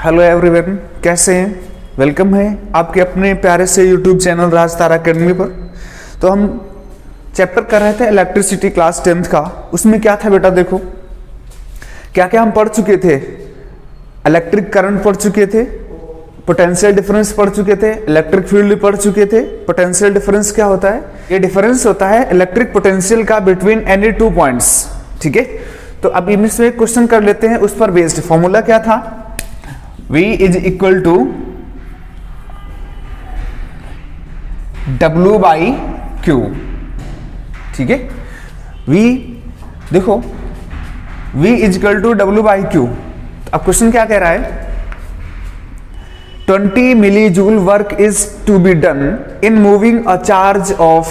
Hello everyone, कैसे हैं? Welcome है आपके अपने प्यारे से यूट्यूब चैनल राज तारा अकेडमी पर। तो हम चैप्टर कर रहे थे इलेक्ट्रिसिटी क्लास 10th का। उसमें क्या था बेटा, देखो क्या क्या हम पढ़ चुके थे। इलेक्ट्रिक करंट पढ़ चुके थे, पोटेंशियल डिफरेंस पढ़ चुके थे, इलेक्ट्रिक फील्ड पढ़ चुके थे। पोटेंशियल डिफरेंस क्या होता है? ये डिफरेंस होता है इलेक्ट्रिक पोटेंशियल का बिटवीन एनी टू पॉइंट्स। ठीक है, तो अब इसमें एक क्वेश्चन कर लेते हैं, उस पर बेस्ड। फॉर्मूला क्या था? V is equal to W by Q। ठीक है, V देखो V is equal to W by Q। अब क्वेश्चन क्या कह रहा है? 20 milli joule work is to be done in moving a charge of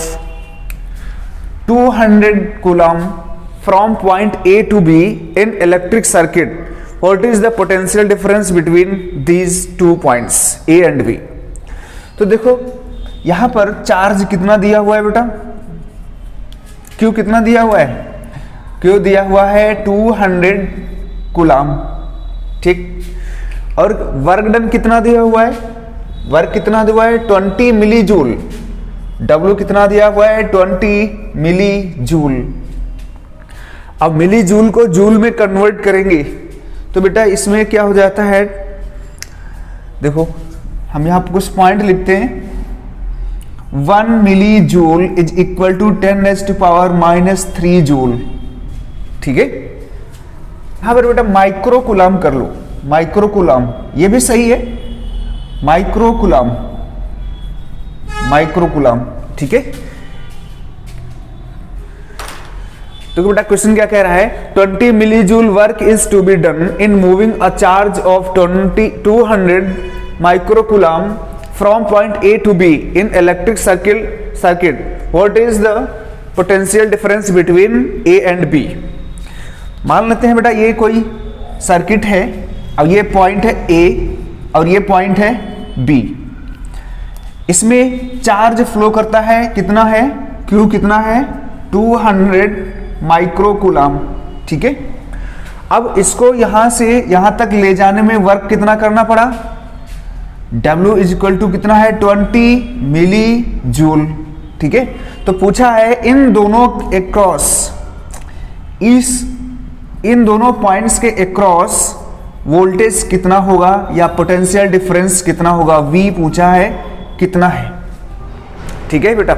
200 coulomb from point A to B in electric circuit. What is the potential difference between these two points A and B? तो देखो यहां पर charge कितना दिया हुआ है बेटा? Q कितना दिया हुआ है? Q दिया हुआ है 200 कूलम। ठीक, और वर्क डन कितना दिया हुआ है? वर्क कितना दिया हुआ है? 20 मिली जूल। W कितना दिया हुआ है? 20 मिली जूल। अब मिली जूल को जूल में कन्वर्ट करेंगे तो बेटा इसमें क्या हो जाता है? देखो हम यहां पर कुछ पॉइंट लिखते हैं। 1 milli joule is equal to 10⁻³ joule. ठीक है, यहां पर बेटा माइक्रो कूलम कर लो। माइक्रो कूलम ये भी सही है, माइक्रो कूलम, माइक्रो कूलम। ठीक है, तो बेटा क्वेश्चन क्या कह रहा है? 20 milli joule work is to be done in moving a charge of 200 micro coulomb from point A to B in electric circuit. What is the potential difference between A and B? मान लेते हैं बेटा ये कोई circuit है, और ये point है A और ये पॉइंट है B। इसमें चार्ज फ्लो करता है, कितना है? Q कितना है? 200 माइक्रो कूलम। ठीक है, अब इसको यहां से यहां तक ले जाने में वर्क कितना करना पड़ा? W इज इक्वल टू कितना है? 20 मिली जूल। ठीक है, तो पूछा है इन दोनों एक्रॉस, इन दोनों पॉइंट्स के एक्रॉस वोल्टेज कितना होगा या पोटेंशियल डिफरेंस कितना होगा? V पूछा है, कितना है? ठीक है बेटा,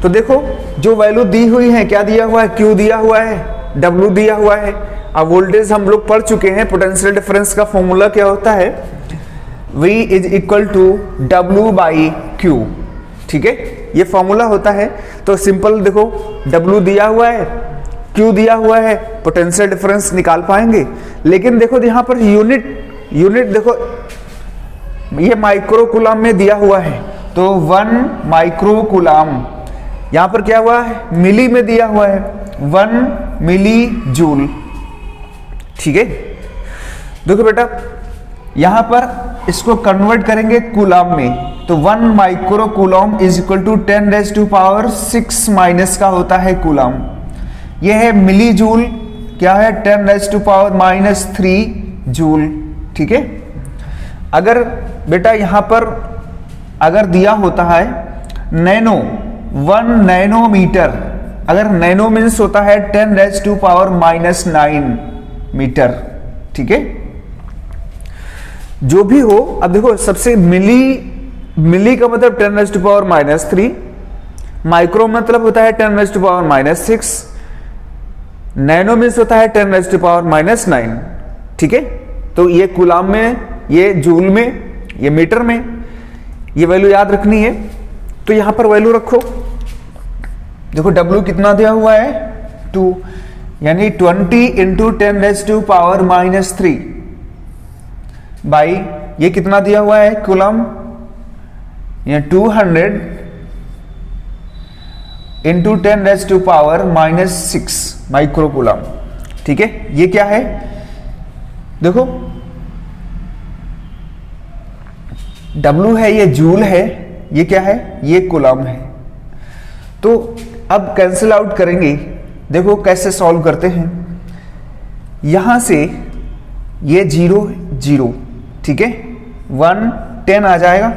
तो देखो जो वैल्यू दी हुई है, क्या दिया हुआ है? Q दिया हुआ है, W दिया हुआ है। अब वोल्टेज हम लोग पढ़ चुके हैं, पोटेंशियल डिफरेंस का फॉर्मूला क्या होता है? V is equal to W by Q। ठीक है, ये फॉर्मूला होता है। तो सिंपल देखो W दिया हुआ है, Q दिया हुआ है, पोटेंशियल डिफरेंस निकाल पाएंगे। लेकिन देखो यहाँ पर यूनिट देखो ये माइक्रो कूलम में दिया हुआ है, तो 1 माइक्रो कूलम। यहां पर क्या हुआ है? मिली में दिया हुआ है, 1 मिली जूल। ठीक है, देखो बेटा यहां पर इसको कन्वर्ट करेंगे कूलम में, तो 1 micro coulomb is equal to 10⁻6 minus का होता है कूलम। यह है मिली जूल, क्या है? 10⁻³ जूल। ठीक है, अगर बेटा यहां पर अगर दिया होता है नैनो, 1 नैनोमीटर, अगर नैनो मीन्स होता है 10⁻⁹ मीटर। ठीक है, जो भी हो। अब देखो सबसे मिली का मतलब 10⁻⁻3, माइक्रो मतलब होता है 10⁻⁻6, नैनो मीन्स होता है 10⁻⁹। ठीक है, तो ये कूलम में, ये जूल में, ये मीटर में, ये वैल्यू याद रखनी है। तो यहां पर वैल्यू रखो। देखो W कितना दिया हुआ है? 2, यानी 20 इंटू 10⁻³ बाई ये कितना दिया हुआ है कूलम? ये 200 इंटू 10⁻⁻6 माइक्रो कूलम। ठीक है, ये क्या है? देखो W है, ये जूल है, ये क्या है? ये कूलम है। तो अब कैंसिल आउट करेंगे। देखो कैसे सॉल्व करते हैं। यहां से ये 0 0, ठीक है, 1 10 आ जाएगा,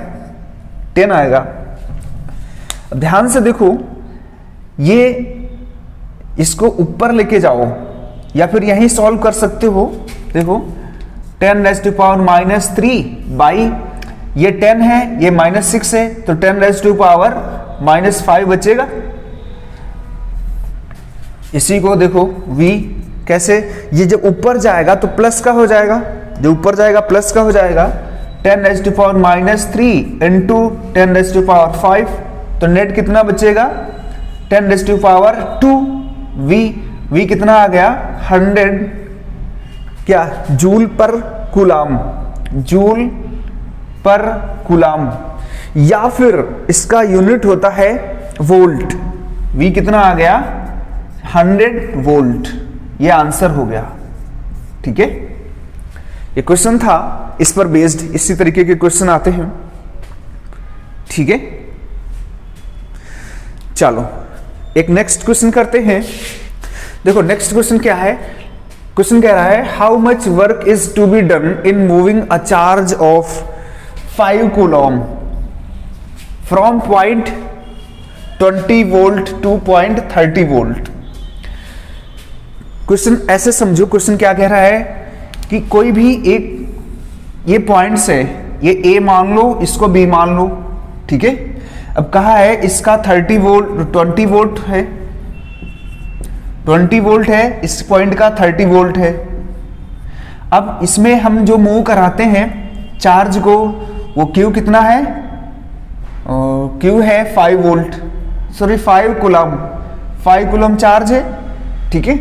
10 आएगा। ध्यान से देखो, ये इसको ऊपर लेके जाओ या फिर यहीं सॉल्व कर सकते हो। देखो 10⁻³ बाई ये 10 है, ये -6 है, तो 10⁻⁻5 बचेगा। इसी को देखो v कैसे, ये जब ऊपर जाएगा तो प्लस का हो जाएगा, जो ऊपर जाएगा प्लस का हो जाएगा। 10⁻³ इंटू 10⁻5, तो नेट कितना बचेगा 10⁻2। v कितना आ गया 100 क्या जूल पर कूलाम, जूल पर कूलाम, या फिर इसका यूनिट होता है वोल्ट। v कितना आ गया 100 वोल्ट। ये आंसर हो गया। ठीक है, ये क्वेश्चन था, इस पर बेस्ड इसी तरीके के क्वेश्चन आते हैं। ठीक है, चलो एक नेक्स्ट क्वेश्चन करते हैं। देखो नेक्स्ट क्वेश्चन क्या है, क्वेश्चन कह रहा है how much work is to be done in moving a charge of 5 coulomb from point 20 volt to point 30 volt. Question ऐसे समझो, क्वेश्चन क्या कह रहा है कि कोई भी एक ये पॉइंट्स है, ये A मान लो, इसको B मान लो। ठीक है, अब कहा है इसका 20 वोल्ट है, 20 वोल्ट है, इस पॉइंट का 30 वोल्ट है। अब इसमें हम जो मूव कराते हैं चार्ज को, वो Q कितना है, Q है 5 वोल्ट, सॉरी 5 कूलम चार्ज है। ठीक है,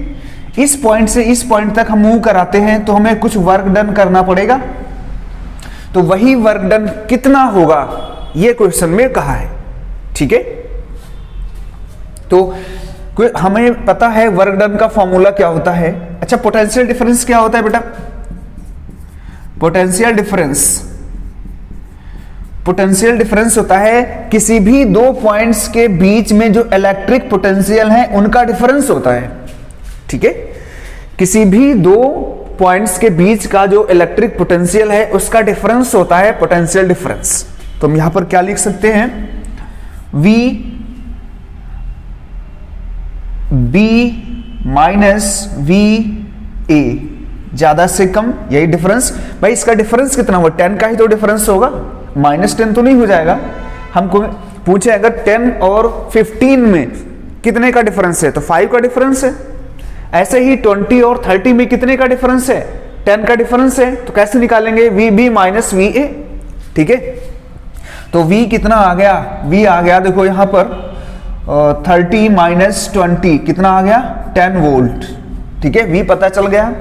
इस पॉइंट से इस पॉइंट तक हम मूव कराते हैं तो हमें कुछ वर्क डन करना पड़ेगा, तो वही वर्क डन कितना होगा ये क्वेश्चन में कहा है। ठीक है, तो हमें पता है वर्क डन का फॉर्मूला क्या होता है। अच्छा, पोटेंशियल डिफरेंस क्या होता है बेटा, पोटेंशियल डिफरेंस होता है किसी भी दो पॉइंट्स के बीच में जो इलेक्ट्रिक पोटेंशियल है उनका डिफरेंस होता है। ठीक है, किसी भी दो पॉइंट्स के बीच का जो इलेक्ट्रिक पोटेंशियल है उसका डिफरेंस होता है पोटेंशियल डिफरेंस। तो हम यहां पर क्या लिख सकते हैं, V B माइनस VA, ज्यादा से कम, यही डिफरेंस। भाई इसका डिफरेंस कितना हुआ, 10 का ही तो डिफरेंस होगा, -10 तो नहीं हो जाएगा। हमको पूछे अगर 10 और 15 में कितने का डिफरेंस है, तो 5 का डिफरेंस है। ऐसे ही 20 और 30 में कितने का डिफरेंस है, 10 का डिफरेंस है। तो कैसे निकालेंगे, VB माइनस VA। ठीक है, तो V कितना आ गया, V आ गया देखो यहां पर 30 माइनस 20 कितना आ गया 10 वोल्ट। ठीक है, V पता चल गया,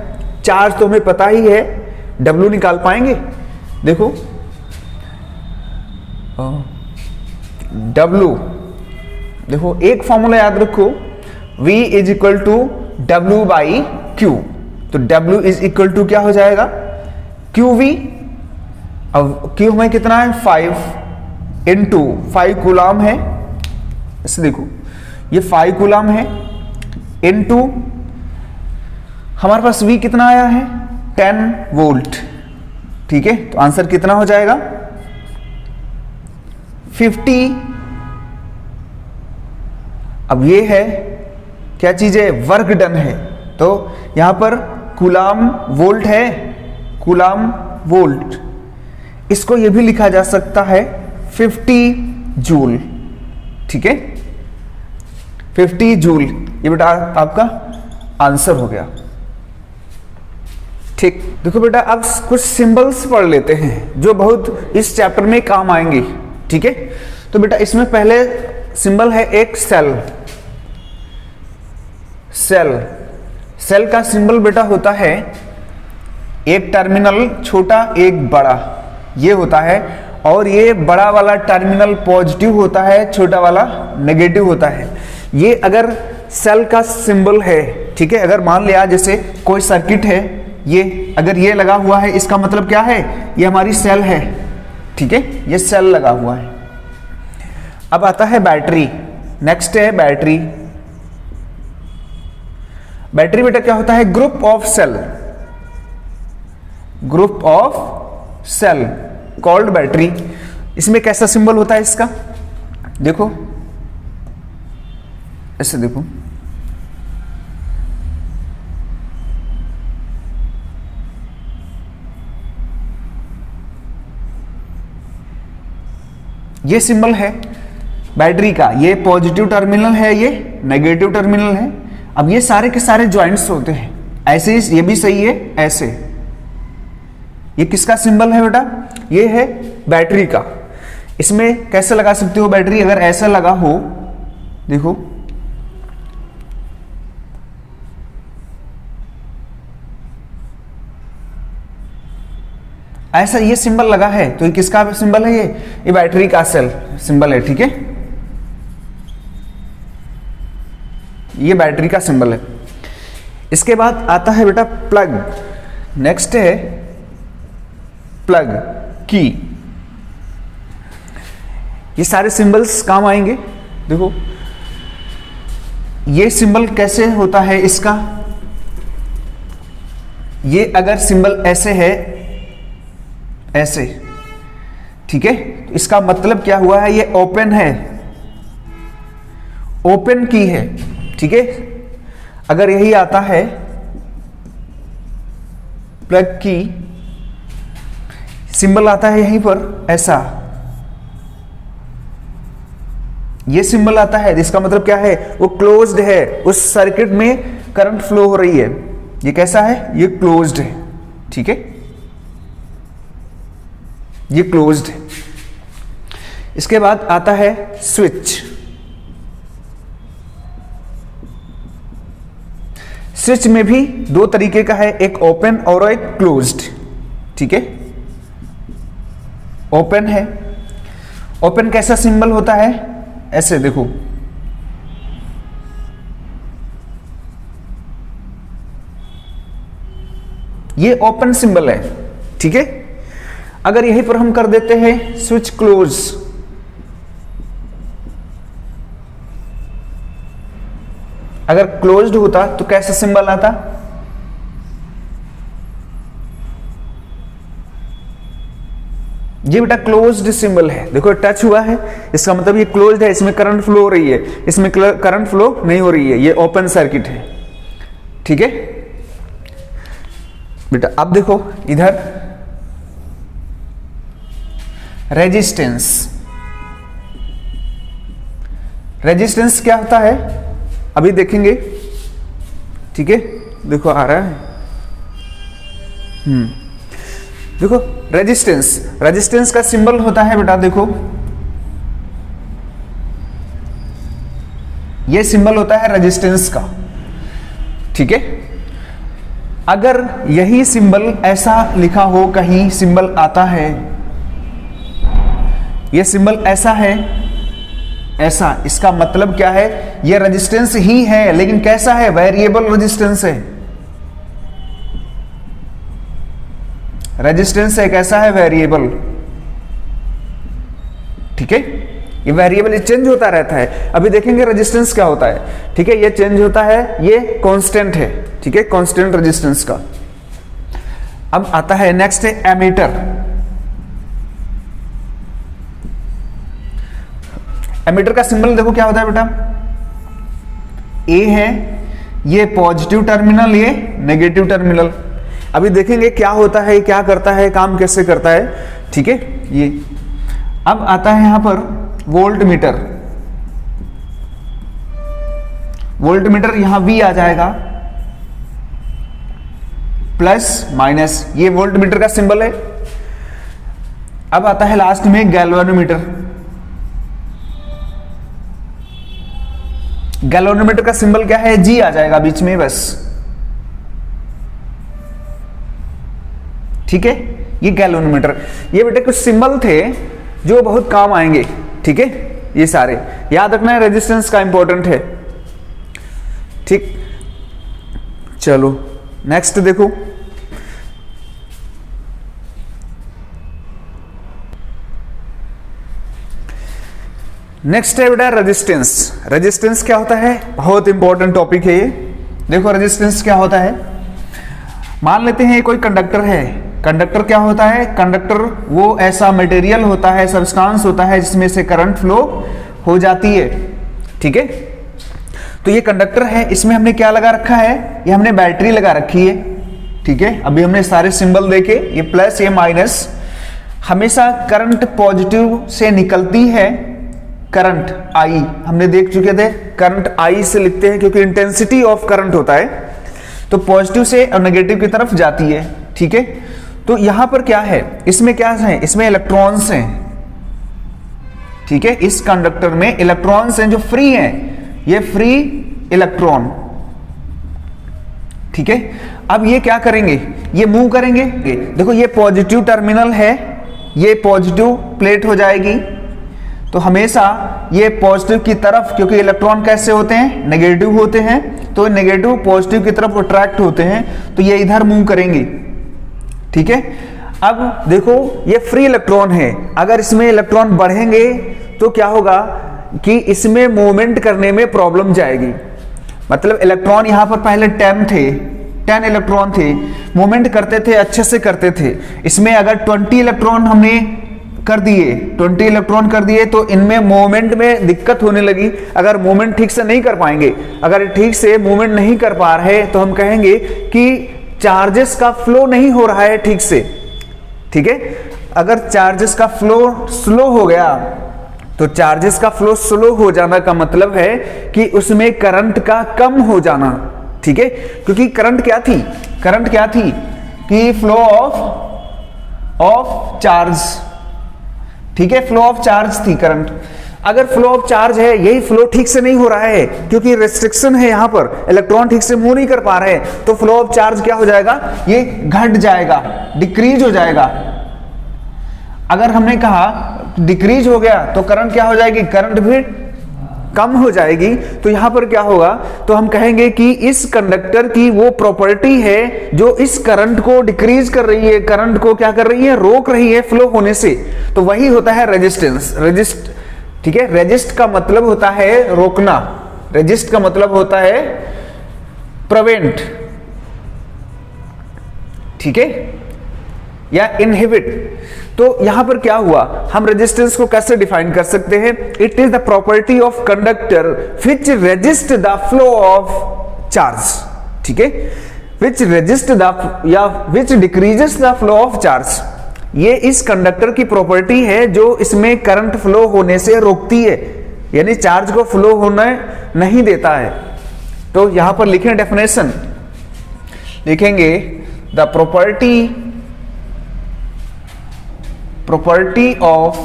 चार्ज तो हमें पता ही है, W निकाल पाएंगे। देखो W, देखो एक फॉर्मूला याद रखो, V is equal to W by Q, तो W इज इक्वल टू क्या हो जाएगा QV। अब Q में कितना है 5 इंटू 5 कूलम है, इसे देखो ये 5 कूलम है, इंटू हमारे पास V कितना आया है 10 वोल्ट। ठीक है, तो आंसर कितना हो जाएगा 50। अब ये है क्या चीज है, वर्क डन है, तो यहां पर कूलम वोल्ट है, कूलम वोल्ट, इसको ये भी लिखा जा सकता है 50 जूल। ठीक है, 50 जूल, ये बेटा आपका आंसर हो गया। ठीक, देखो बेटा अब कुछ सिंबल्स पढ़ लेते हैं जो बहुत इस चैप्टर में काम आएंगे। ठीक है, तो बेटा इसमें पहले सिंबल है एक सेल। सेल का सिंबल बेटा होता है एक टर्मिनल छोटा एक बड़ा, ये होता है, और ये बड़ा वाला टर्मिनल पॉजिटिव होता है, छोटा वाला नेगेटिव होता है। ये अगर सेल का सिंबल है, ठीक है, अगर मान लिया जैसे कोई सर्किट है, ये अगर ये लगा हुआ है, इसका मतलब क्या है, ये हमारी सेल है। ठीक है, ये सेल लगा हुआ है। अब आता है बैटरी, नेक्स्ट है बैटरी। बैटरी बेटा क्या होता है, group of cell, group of cell called battery. इसमें कैसा सिंबल होता है इसका, देखो ऐसे देखो, ये सिंबल है बैटरी का, ये पॉजिटिव टर्मिनल है, ये नेगेटिव टर्मिनल है। अब ये सारे के सारे ज्वाइंट्स होते हैं, ऐसे ही ये भी सही है, ऐसे। ये किसका सिंबल है बेटा, ये है बैटरी का। इसमें कैसे लगा सकते हो बैटरी, अगर ऐसा लगा हो, देखो ऐसा ये सिंबल लगा है, तो ये किसका सिंबल है, ये बैटरी का सेल सिंबल है, ठीक है, ये बैटरी का सिंबल है। इसके बाद आता है बेटा प्लग, नेक्स्ट है प्लग की। ये सारे सिंबल्स काम आएंगे। देखो ये सिंबल कैसे होता है इसका, ये अगर सिंबल ऐसे है, ऐसे, ठीक है, तो इसका मतलब क्या हुआ है, ये ओपन है, ओपन की है, ठीक है। अगर यही आता है प्लग की, सिंबल आता है यहीं पर ऐसा, ये सिंबल आता है, इसका मतलब क्या है, वो क्लोज्ड है, उस सर्किट में करंट फ्लो हो रही है। ये कैसा है, ये क्लोज्ड है, ठीक है, ये क्लोज्ड है। इसके बाद आता है स्विच। स्विच में भी दो तरीके का है, एक ओपन और एक क्लोज्ड, ठीक है। ओपन है, ओपन कैसा सिंबल होता है, ऐसे देखो, ये ओपन सिंबल है, ठीक है। अगर यहीं पर हम कर देते हैं स्विच क्लोज, अगर क्लोज्ड होता तो कैसा सिंबल आता, ये बेटा क्लोज्ड सिंबल है, देखो टच हुआ है, इसका मतलब ये क्लोज्ड है, इसमें करंट फ्लो हो रही है, इसमें करंट फ्लो नहीं हो रही है, ये ओपन सर्किट है, ठीक है बेटा। अब देखो इधर रेजिस्टेंस, रेजिस्टेंस क्या होता है अभी देखेंगे, ठीक है, देखो आ रहा है, देखो रेजिस्टेंस, रेजिस्टेंस का सिंबल होता है बेटा, देखो ये सिंबल होता है रेजिस्टेंस का, ठीक है। अगर यही सिंबल ऐसा लिखा हो, कहीं सिंबल आता है, ये सिंबल ऐसा है, ऐसा, इसका मतलब क्या है, ये रेजिस्टेंस ही है, लेकिन कैसा है, वेरिएबल रेजिस्टेंस है, रेजिस्टेंस है कैसा है, वेरिएबल, ठीक है, ये वेरिएबल चेंज होता रहता है। अभी देखेंगे रेजिस्टेंस क्या होता है, ठीक है, ये चेंज होता है, ये कांस्टेंट है, ठीक है, कांस्टेंट रेजिस्टेंस का। अब आता है नेक्स्ट है एमीटर। एमीटर का सिंबल देखो क्या होता है बेटा, ए है, ये पॉजिटिव टर्मिनल, ये नेगेटिव टर्मिनल। अभी देखेंगे क्या होता है, क्या करता है, काम कैसे करता है, ठीक है, ये। अब आता है यहां पर वोल्ट मीटर, वोल्ट मीटर, यहां V आ जाएगा, प्लस माइनस, ये वोल्ट मीटर का सिंबल है। अब आता है लास्ट में गैल्वेनोमीटर, गैल्वेनोमीटर का सिंबल क्या है, G आ जाएगा बीच में बस, ठीक है, ये गैल्वेनोमीटर। ये बेटे कुछ सिंबल थे जो बहुत काम आएंगे, ठीक है, ये सारे याद रखना है, रेजिस्टेंस का इंपॉर्टेंट है, ठीक। चलो नेक्स्ट देखो, नेक्स्ट है बेटा रेजिस्टेंस। रेजिस्टेंस क्या होता है, बहुत इंपॉर्टेंट टॉपिक है ये। देखो रेजिस्टेंस क्या होता है, मान लेते हैं कोई कंडक्टर है, कंडक्टर क्या होता है? कंडक्टर वो ऐसा मटेरियल होता है, सब्सटेंस होता है जिसमें से करंट फ्लो हो जाती है। ठीक है, तो ये कंडक्टर है, इसमें हमने क्या लगा रखा है? ये हमने बैटरी लगा रखी है। ठीक है, अभी हमने सारे सिंबल देखे, ये प्लस ये माइनस। हमेशा करंट पॉजिटिव से निकलती है, करंट आई हमने देख चुके थे, करंट आई से लिखते हैं क्योंकि इंटेंसिटी ऑफ करंट होता है, तो पॉजिटिव से और नेगेटिव की तरफ जाती है। ठीक है, तो यहां पर क्या है? इसमें क्या है? इसमें इलेक्ट्रॉन्स हैं। ठीक है, इस कंडक्टर में इलेक्ट्रॉन्स हैं जो फ्री हैं, ये फ्री इलेक्ट्रॉन। ठीक है, अब ये क्या करेंगे? ये मूव करेंगे। देखो ये पॉजिटिव टर्मिनल है, ये पॉजिटिव प्लेट हो जाएगी, तो हमेशा ये पॉजिटिव की तरफ, क्योंकि इलेक्ट्रॉन कैसे होते हैं? नेगेटिव होते हैं, तो नेगेटिव पॉजिटिव की तरफ अट्रैक्ट होते हैं, तो ये इधर मूव करेंगे। ठीक है, अब देखो ये फ्री इलेक्ट्रॉन है, अगर इसमें इलेक्ट्रॉन बढ़ेंगे तो क्या होगा कि इसमें मूवमेंट करने में प्रॉब्लम जाएगी। मतलब इलेक्ट्रॉन यहां पर पहले 10 थे, 10 इलेक्ट्रॉन थे, मूवमेंट करते थे, अच्छे से करते थे। इसमें अगर 20 इलेक्ट्रॉन हमने कर दिए, 20 इलेक्ट्रॉन कर दिए, तो इनमें मूवमेंट में दिक्कत होने लगी। अगर मूवमेंट ठीक से नहीं कर पाएंगे, अगर ठीक से मूवमेंट नहीं कर पा रहे, तो हम कहेंगे कि चार्जेस का फ्लो नहीं हो रहा है ठीक से। ठीक है, अगर चार्जेस का फ्लो स्लो हो गया, तो चार्जेस का फ्लो स्लो हो जाना का मतलब है कि उसमें करंट का कम हो जाना। ठीक है, क्योंकि करंट क्या थी? करंट क्या थी? कि फ्लो ऑफ चार्ज। ठीक है, फ्लो ऑफ चार्ज थी करंट। अगर फ्लो ऑफ चार्ज है, यही फ्लो ठीक से नहीं हो रहा है क्योंकि रेस्ट्रिक्शन है, यहां पर इलेक्ट्रॉन ठीक से मूव नहीं कर पा रहे, तो फ्लो ऑफ चार्ज क्या हो जाएगा? ये घट जाएगा, डिक्रीज हो जाएगा। अगर हमने कहा डिक्रीज हो गया तो करंट क्या हो जाएगी? करंट भी कम हो जाएगी। तो यहां पर क्या होगा? तो हम कहेंगे कि इस कंडक्टर की वो प्रॉपर्टी है जो इस करंट को डिक्रीज कर रही है, करंट को क्या कर रही है? रोक रही है फ्लो होने से। तो वही होता है रेजिस्टेंस। रेजिस्ट, ठीक है, रेजिस्ट का मतलब होता है रोकना, रेजिस्ट का मतलब होता है प्रिवेंट। ठीक है, या इनहिबिट। तो यहां पर क्या हुआ? हम रेजिस्टेंस को कैसे डिफाइन कर सकते हैं? It is the property of conductor which resist the flow of charge. ठीक है, विच रेजिस्ट द या which decreases the flow of charge. ये इस कंडक्टर की प्रॉपर्टी है जो इसमें करंट फ्लो होने से रोकती है, यानी चार्ज को फ्लो होने नहीं देता है। तो यहां पर लिखें डेफिनेशन, लिखेंगे द प्रॉपर्टी ऑफ,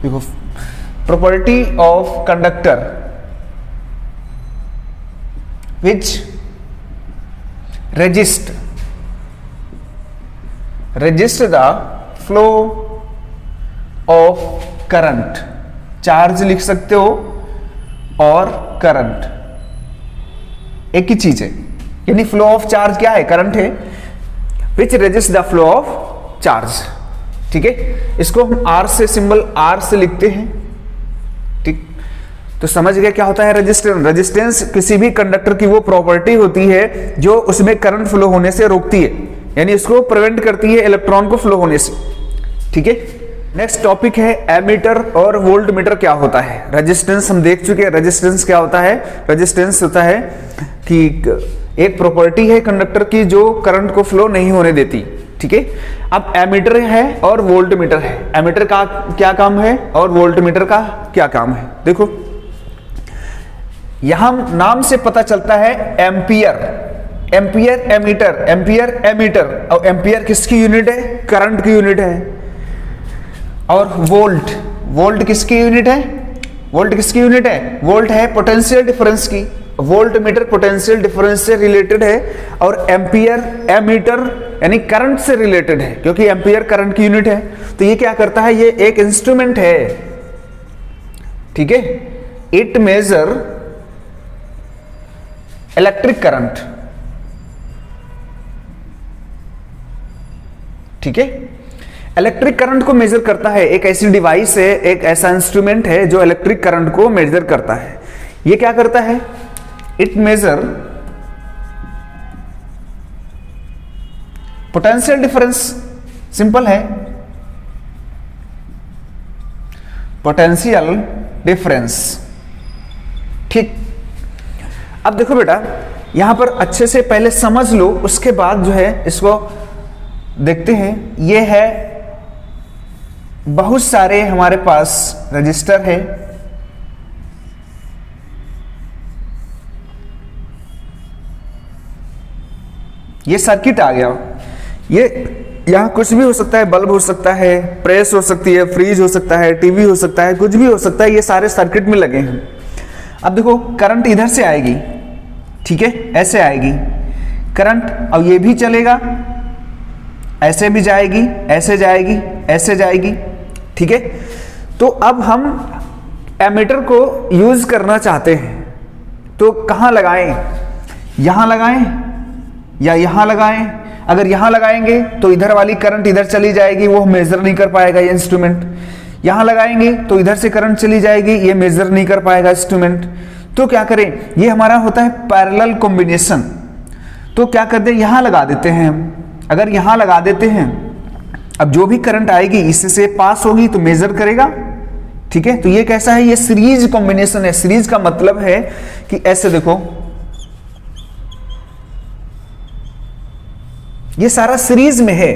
देखो property of conductor which resist the flow of current. Charge लिख सकते हो और करंट एक ही चीज है, यानी फ्लो ऑफ चार्ज क्या है? करंट है, which resist the flow of charge. ठीक है, इसको हम आर से, सिंबल आर से लिखते हैं। ठीक, तो समझ गए क्या होता है रेजिस्टेंस? रेजिस्टेंस किसी भी कंडक्टर की वो प्रॉपर्टी होती है जो उसमें करंट फ्लो होने से रोकती है, यानी इसको प्रिवेंट करती है इलेक्ट्रॉन को फ्लो होने से। ठीक है, नेक्स्ट टॉपिक है एमीटर और वोल्ट मीटर क्या होता है। रेजिस्टेंस हम देख चुके हैं, रेजिस्टेंस क्या होता है? रेजिस्टेंस होता है कि एक प्रॉपर्टी है कंडक्टर की जो करंट को फ्लो नहीं होने देती। ठीक है, अब एमीटर है और वोल्ट मीटर है। एमीटर का क्या काम है और वोल्ट मीटर का क्या काम है? देखो यहां नाम से पता चलता है ampere, ampere ammeter, ampere ammeter. और एम्पियर किसकी यूनिट है? करंट की यूनिट है। और वोल्ट, वोल्ट किसकी यूनिट है? वोल्ट किसकी यूनिट है? वोल्ट है पोटेंशियल डिफरेंस की। वोल्ट मीटर पोटेंशियल डिफरेंस से रिलेटेड है और एम्पियर एमीटर यानी करंट से रिलेटेड है, क्योंकि एम्पियर करंट की यूनिट है। तो ये क्या करता है? ये एक इंस्ट्रूमेंट है। ठीक है, इट मेजर इलेक्ट्रिक करंट। ठीक है, इलेक्ट्रिक करंट को मेजर करता है। एक ऐसी डिवाइस है, एक ऐसा इंस्ट्रूमेंट है जो इलेक्ट्रिक करंट को मेजर करता है। ये क्या करता है? It measure potential difference simple है, पोटेंशियल डिफरेंस। ठीक, अब देखो बेटा यहां पर अच्छे से पहले समझ लो, उसके बाद जो है इसको देखते हैं। ये है बहुत सारे हमारे पास रजिस्टर है, ये सर्किट आ गया। ये यहां कुछ भी हो सकता है, बल्ब हो सकता है, प्रेस हो सकती है, फ्रिज हो सकता है, टीवी हो सकता है, कुछ भी हो सकता है, ये सारे सर्किट में लगे हैं। अब देखो करंट इधर से आएगी, ठीक है, ऐसे आएगी करंट, अब ये भी चलेगा, ऐसे भी जाएगी, ऐसे जाएगी, ऐसे जाएगी, ठीक है। तो अब हम एमीटर को यूज करना चाहते हैं, तो कहां लगाएं, यहां लगाएं या यहां लगाएं? अगर यहां लगाएंगे तो इधर वाली करंट इधर चली जाएगी, वो मेजर नहीं कर पाएगा ये इंस्ट्रूमेंट। यहां लगाएंगे तो इधर से करंट चली जाएगी, ये मेजर नहीं कर पाएगा इंस्ट्रूमेंट। तो क्या करें, ये हमारा होता है पैरेलल कॉम्बिनेशन। तो क्या करते हैं, यहां लगा देते हैं हम। अगर यहां लगा देते हैं, अब जो भी करंट आएगी इससे पास होगी तो मेजर करेगा, ठीक है। तो ये कैसा है, ये सीरीज कॉम्बिनेशन है। सीरीज का मतलब है कि ऐसे देखो, ये सारा सीरीज में है,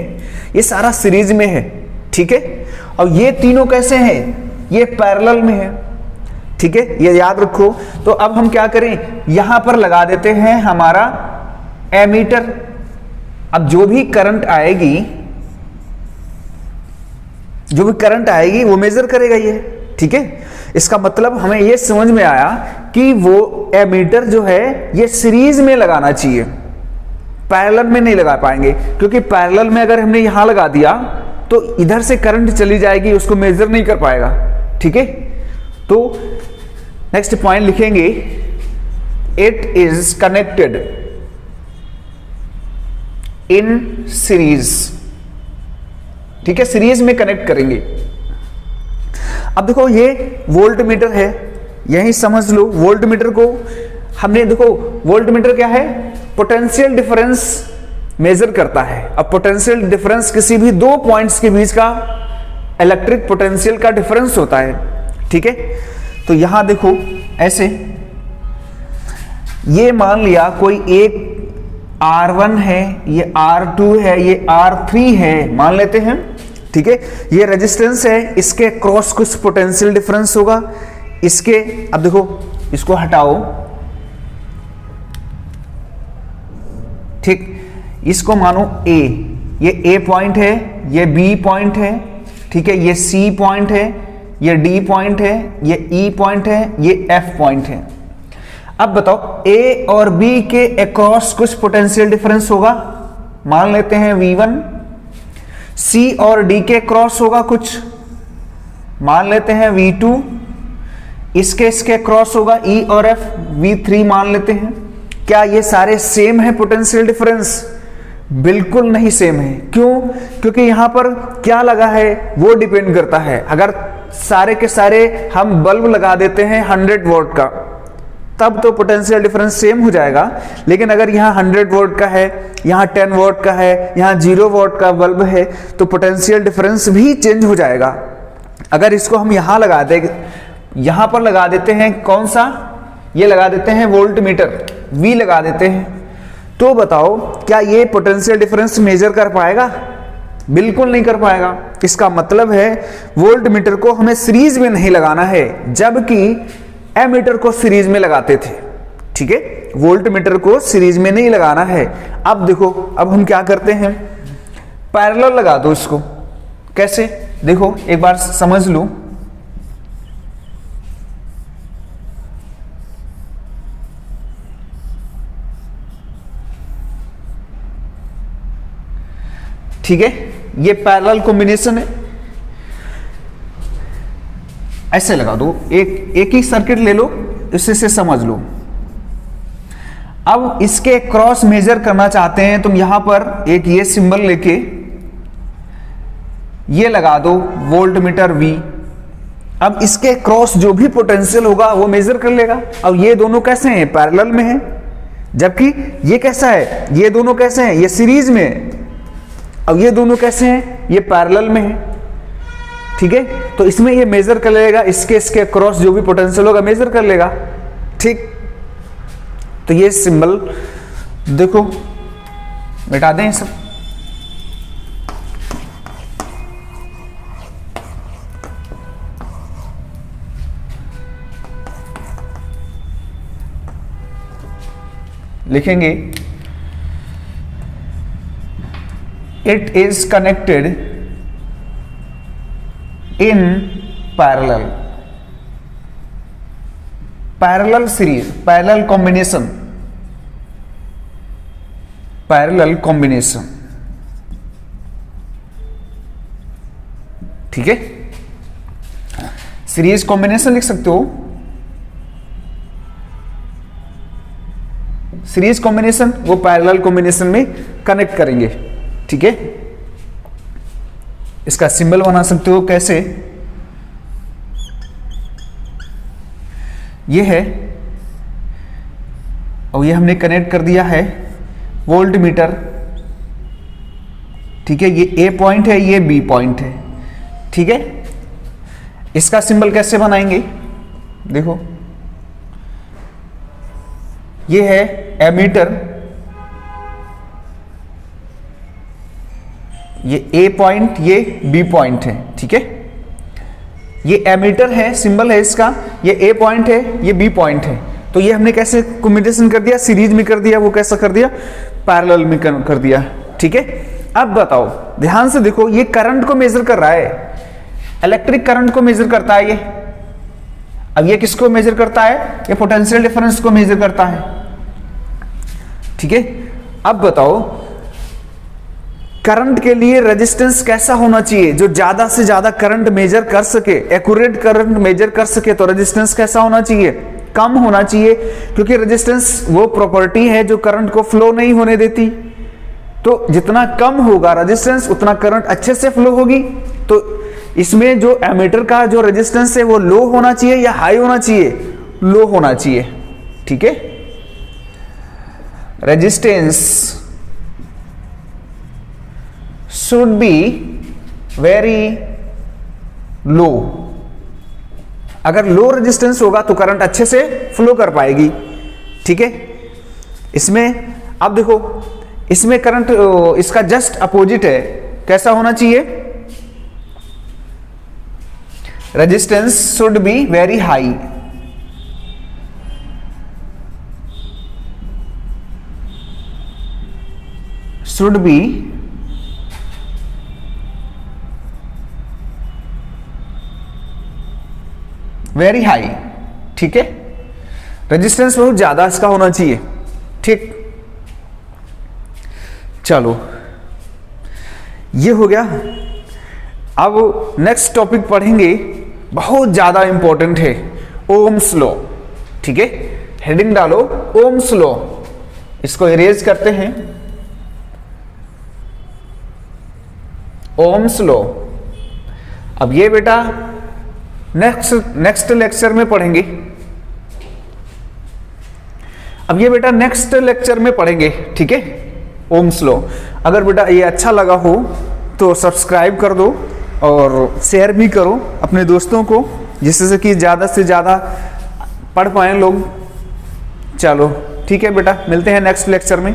ये सारा सीरीज में है, ठीक है। और ये तीनों कैसे हैं, ये पैरेलल में है, ठीक है, ये याद रखो। तो अब हम क्या करें, यहां पर लगा देते हैं हमारा एमीटर। अब जो भी करंट आएगी, जो भी करंट आएगी वो मेजर करेगा ये, ठीक है। इसका मतलब हमें ये समझ में आया कि वो एमीटर जो है ये सीरीज में लगाना चाहिए, पैरेलल में नहीं लगा पाएंगे, क्योंकि पैरेलल में अगर हमने यहां लगा दिया तो इधर से करंट चली जाएगी, उसको मेजर नहीं कर पाएगा, ठीक है। तो नेक्स्ट पॉइंट लिखेंगे, it is connected in series, ठीक है, सीरीज में कनेक्ट करेंगे। अब देखो ये वोल्ट मीटर है, यही समझ लो। वोल्ट मीटर को हमने, देखो वोल्ट मीटर क्या है, पोटेंशियल डिफरेंस मेजर करता है। अब पोटेंशियल डिफरेंस किसी भी दो पॉइंट्स के बीच का इलेक्ट्रिक पोटेंशियल का डिफरेंस होता है, ठीक है। तो यहां देखो ऐसे, ये मान लिया कोई एक R1 है, ये R2 है, ये R3 है, मान लेते हैं, ठीक है। ये रेजिस्टेंस है, इसके क्रॉस कुछ पोटेंशियल डिफरेंस होगा इसके। अब देखो इसको हटाओ, ठीक, इसको मानो A, ये A पॉइंट है, ये B पॉइंट है, ठीक है, ये C पॉइंट है, ये D पॉइंट है, ये E पॉइंट है, ये F पॉइंट है। अब बताओ A और B के अक्रॉस कुछ पोटेंशियल डिफरेंस होगा, मान लेते हैं V1। C और D के क्रॉस होगा कुछ, मान लेते हैं V2। इसके क्रॉस होगा E और F, V3 मान लेते हैं। क्या ये सारे सेम है पोटेंशियल डिफरेंस? बिल्कुल नहीं सेम है। क्यों? क्योंकि यहां पर क्या लगा है वो डिपेंड करता है। अगर सारे के सारे हम बल्ब लगा देते हैं 100 वोल्ट का, तब तो पोटेंशियल डिफरेंस सेम हो जाएगा। लेकिन अगर यहाँ 100 वोल्ट का है, यहाँ 10 वोल्ट का है, यहाँ 0 वोल्ट का बल्ब है, तो पोटेंशियल डिफरेंस भी चेंज हो जाएगा। अगर इसको हम यहाँ लगा दे, यहाँ पर लगा देते हैं कौन सा, ये लगा देते हैं वोल्ट मीटर, V लगा देते हैं, तो बताओ क्या ये पोटेंशियल डिफरेंस मेजर कर पाएगा? बिल्कुल नहीं कर पाएगा। इसका मतलब है वोल्ट मीटर को हमें सीरीज में नहीं लगाना है, जबकि एमीटर को सीरीज में लगाते थे, ठीक है। वोल्ट मीटर को सीरीज में नहीं लगाना है। अब देखो, अब हम क्या करते हैं, पैरेलल लगा दो इसको। कैसे? देखो एक बार समझ लो। ठीक है, ये पैरेलल कॉम्बिनेशन है, ऐसे लगा दो। एक ही सर्किट ले लो, इससे से समझ लो। अब इसके क्रॉस मेजर करना चाहते हैं तुम, यहां पर एक ये सिंबल लेके ये लगा दो वोल्ट मीटर V। अब इसके क्रॉस जो भी पोटेंशियल होगा वो मेजर कर लेगा। अब ये दोनों कैसे हैं? पैरेलल में है, जबकि ये कैसा है, ये दोनों कैसे हैं, ये सीरीज में। अब ये दोनों कैसे हैं, ये पैरेलल में है, ठीक है, तो इसमें ये मेजर कर लेगा, इसके अक्रॉस जो भी पोटेंशियल होगा मेजर कर लेगा, ठीक। तो ये सिंबल देखो मिटा दें सब, लिखेंगे it is connected in parallel, parallel series, parallel combination, parallel combination, ठीक है। सीरीज कॉम्बिनेशन लिख सकते हो, सीरीज कॉम्बिनेशन वो पैरेलल कॉम्बिनेशन में कनेक्ट करेंगे, ठीक है। इसका सिंबल बना सकते हो कैसे, ये है और ये हमने कनेक्ट कर दिया है वोल्ट मीटर, ठीक है, ये ए पॉइंट है, ये बी पॉइंट है, ठीक है। इसका सिंबल कैसे बनाएंगे, देखो ये है एमीटर, ये ए पॉइंट, ये बी पॉइंट है, ठीक है। ये एमीटर है, सिंबल है इसका, ये ए पॉइंट है, ये बी पॉइंट है। तो ये हमने कैसे कॉम्बिनेशन कर दिया, सीरीज में कर दिया, वो कैसा कर दिया, पैरेलल में कर दिया, ठीक है। अब बताओ, ध्यान से देखो, ये करंट को मेजर कर रहा है, इलेक्ट्रिक करंट को मेजर करता है ये। अब ये किसको मेजर करता है, ये पोटेंशियल डिफरेंस को मेजर करता है, ठीक है। अब बताओ करंट के लिए रेजिस्टेंस कैसा होना चाहिए, जो ज्यादा से ज्यादा करंट मेजर कर सके, एक्यूरेट करंट मेजर कर सके, तो रेजिस्टेंस कैसा होना चाहिए, कम होना चाहिए, क्योंकि रेजिस्टेंस वो प्रॉपर्टी है जो करंट को फ्लो नहीं होने देती। तो जितना कम होगा रेजिस्टेंस उतना करंट अच्छे से फ्लो होगी। तो इसमें जो एमीटर का जो रेजिस्टेंस है वो लो होना चाहिए या हाई होना चाहिए, लो होना चाहिए, ठीक है। Resistance should be very low. अगर लो रेजिस्टेंस होगा तो करंट अच्छे से फ्लो कर पाएगी, ठीक है। इसमें अब देखो, इसमें करंट इसका जस्ट अपोजिट है, कैसा होना चाहिए, resistance should be very high, should be very high, ठीक है। रेजिस्टेंस बहुत ज्यादा इसका होना चाहिए, ठीक। चलो ये हो गया। अब नेक्स्ट टॉपिक पढ़ेंगे, बहुत ज्यादा इंपॉर्टेंट है, ओम्स लॉ, ठीक है। हेडिंग डालो ओम्स लॉ, इसको इरेज करते हैं, ओम्स लॉ। अब ये बेटा नेक्स्ट लेक्चर में पढ़ेंगे, अब ये बेटा नेक्स्ट लेक्चर में पढ़ेंगे, ठीक है, ओम्स लॉ। अगर बेटा ये अच्छा लगा हो तो सब्सक्राइब कर दो और शेयर भी करो अपने दोस्तों को, जिससे कि ज़्यादा से ज़्यादा पढ़ पाएं लोग। चलो ठीक है बेटा, मिलते हैं नेक्स्ट लेक्चर में।